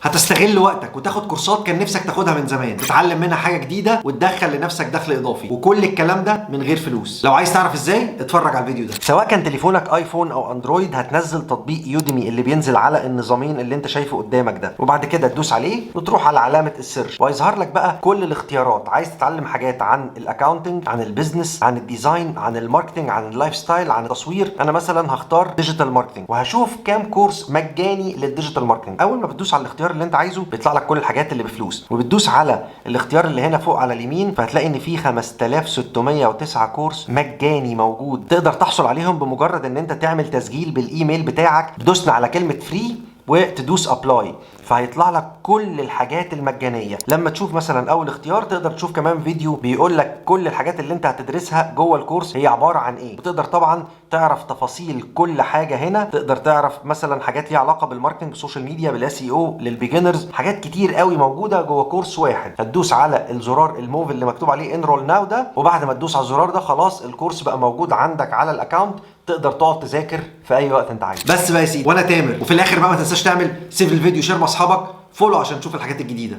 هتستغل وقتك وتاخد كورسات كان نفسك تاخدها من زمان، تتعلم منها حاجه جديده وتدخل لنفسك دخل اضافي، وكل الكلام ده من غير فلوس. لو عايز تعرف ازاي اتفرج على الفيديو ده. سواء كان تليفونك ايفون او اندرويد، هتنزل تطبيق يوديمي اللي بينزل على النظامين اللي انت شايفه قدامك ده، وبعد كده تدوس عليه وتروح على علامه السيرش، وهيظهر لك بقى كل الاختيارات. عايز تتعلم حاجات عن الاكاونتنج، عن البيزنس، عن الديزاين، عن الماركتنج، عن اللايف ستايل، عن التصوير. انا مثلا هختار ديجيتال ماركتنج، وهشوف كام كورس مجاني للديجيتال ماركتنج. اول ما بتدوس على الاختيار اللي انت عايزه بيطلع لك كل الحاجات اللي بفلوس، وبتدوس على الاختيار اللي هنا فوق على اليمين، فهتلاقي ان في 5609 كورس مجاني موجود تقدر تحصل عليهم بمجرد ان انت تعمل تسجيل بالايميل بتاعك. دوسنا على كلمه فري وتدوس ابلاي، فهيطلع لك كل الحاجات المجانيه. لما تشوف مثلا اول اختيار تقدر تشوف كمان فيديو بيقول لك كل الحاجات اللي انت هتدرسها جوه الكورس هي عباره عن ايه، وتقدر طبعا تعرف تفاصيل كل حاجه هنا. تقدر تعرف مثلا حاجات ليها علاقه بالماركتنج، السوشيال ميديا، بالاس اي او، للبيجنرز، حاجات كتير قوي موجوده جوه كورس واحد. هتدوس على الزرار الموف اللي مكتوب عليه انرول ناو ده، وبعد ما تدوس على الزرار ده خلاص الكورس بقى موجود عندك على الاكونت، تقدر تقعد تذاكر في اي وقت انت عايز. بس بقى يا سيدي، وانا تامر، وفي الاخر بقى ما تنساش تعمل سيف الفيديو، شير مع اصحابك، فولو عشان تشوف الحاجات الجديده.